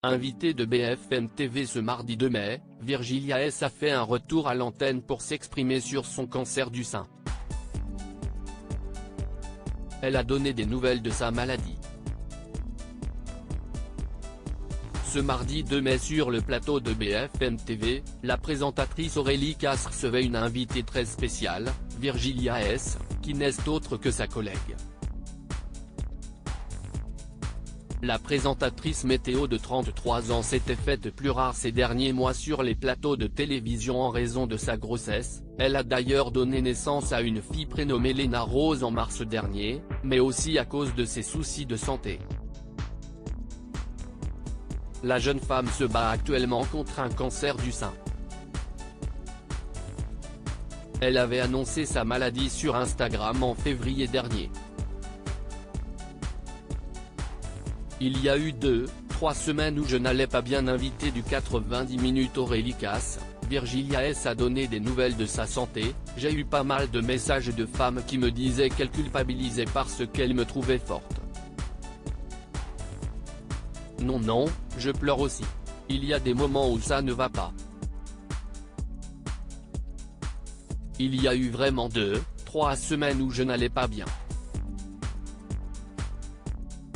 Invitée de BFM TV ce mardi 2 mai, Virgilia S a fait un retour à l'antenne pour s'exprimer sur son cancer du sein. Elle a donné des nouvelles de sa maladie. Ce mardi 2 mai sur le plateau de BFM TV, la présentatrice Aurélie Casse recevait une invitée très spéciale, Virgilia S, qui n'est autre que sa collègue. La présentatrice météo de 33 ans s'était faite plus rare ces derniers mois sur les plateaux de télévision en raison de sa grossesse. Elle a d'ailleurs donné naissance à une fille prénommée Léna Rose en mars dernier, mais aussi à cause de ses soucis de santé. La jeune femme se bat actuellement contre un cancer du sein. Elle avait annoncé sa maladie sur Instagram en février dernier. Il y a eu 2-3 semaines où je n'allais pas bien. Invitée du 90 minutes Aurélie Casse, Virgilia S a donné des nouvelles de sa santé. J'ai eu pas mal de messages de femmes qui me disaient qu'elles culpabilisaient parce qu'elles me trouvaient forte. Non, je pleure aussi. Il y a des moments où ça ne va pas. Il y a eu vraiment 2-3 semaines où je n'allais pas bien.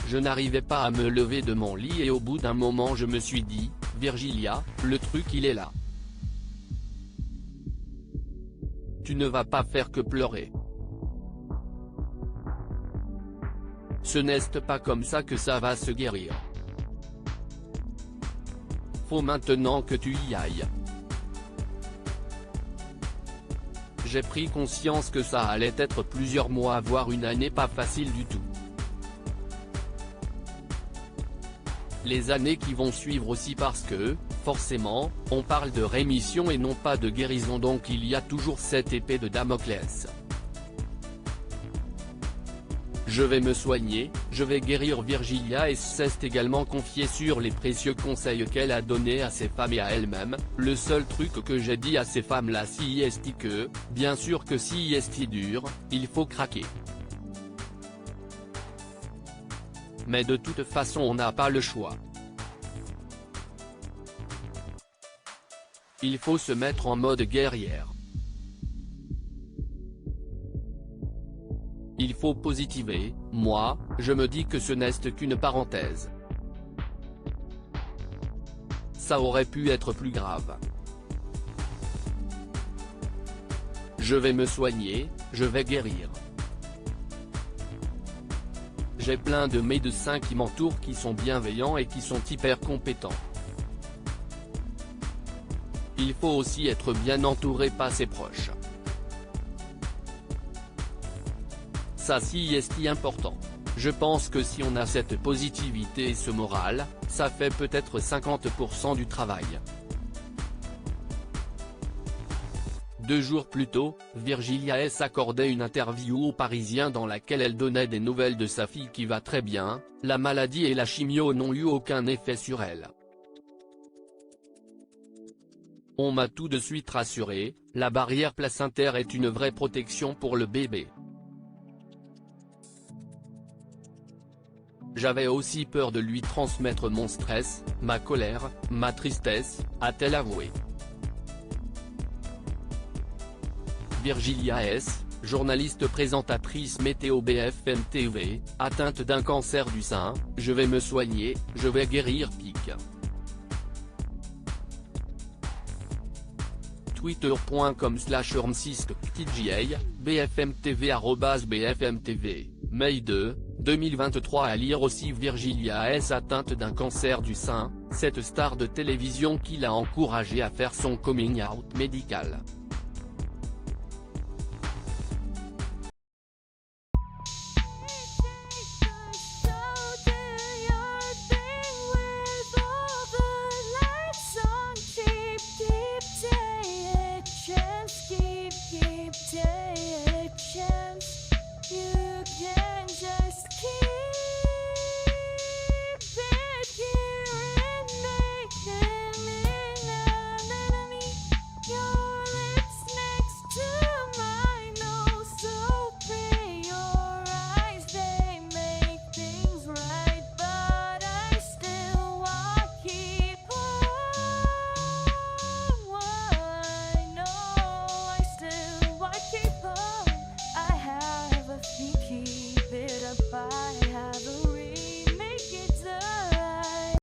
Je n'arrivais pas à me lever de mon lit et au bout d'un moment je me suis dit, Virgilia, le truc il est là. Tu ne vas pas faire que pleurer. Ce n'est pas comme ça que ça va se guérir. Faut maintenant que tu y ailles. J'ai pris conscience que ça allait être plusieurs mois voire une année pas facile du tout. Les années qui vont suivre aussi parce que, forcément, on parle de rémission et non pas de guérison, donc il y a toujours cette épée de Damoclès. Je vais me soigner, je vais guérir. Virgilia S s'est également confiée sur les précieux conseils qu'elle a donnés à ces femmes et à elle-même. Le seul truc que j'ai dit à ces femmes-là c'est que, bien sûr que si c'est dur, il faut craquer. Mais de toute façon on n'a pas le choix. Il faut se mettre en mode guerrière. Il faut positiver. Moi, je me dis que ce n'est qu'une parenthèse. Ça aurait pu être plus grave. Je vais me soigner, je vais guérir. J'ai plein de médecins qui m'entourent qui sont bienveillants et qui sont hyper compétents. Il faut aussi être bien entouré par ses proches. Ça c'est important. Je pense que si on a cette positivité et ce moral, ça fait peut-être 50% du travail. 2 jours plus tôt, Virgilia S accordait une interview aux Parisiens dans laquelle elle donnait des nouvelles de sa fille qui va très bien. La maladie et la chimio n'ont eu aucun effet sur elle. On m'a tout de suite rassuré, la barrière placentaire est une vraie protection pour le bébé. J'avais aussi peur de lui transmettre mon stress, ma colère, ma tristesse, a-t-elle avoué. Virgilia S, journaliste présentatrice météo BFM TV, atteinte d'un cancer du sein, je vais me soigner, je vais guérir. Twitter.com/ormsiskktja, bfmtv @bfmtv, Mai 2, 2023. À lire aussi Virgilia S atteinte d'un cancer du sein, cette star de télévision qui l'a encouragée à faire son coming out médical. Keep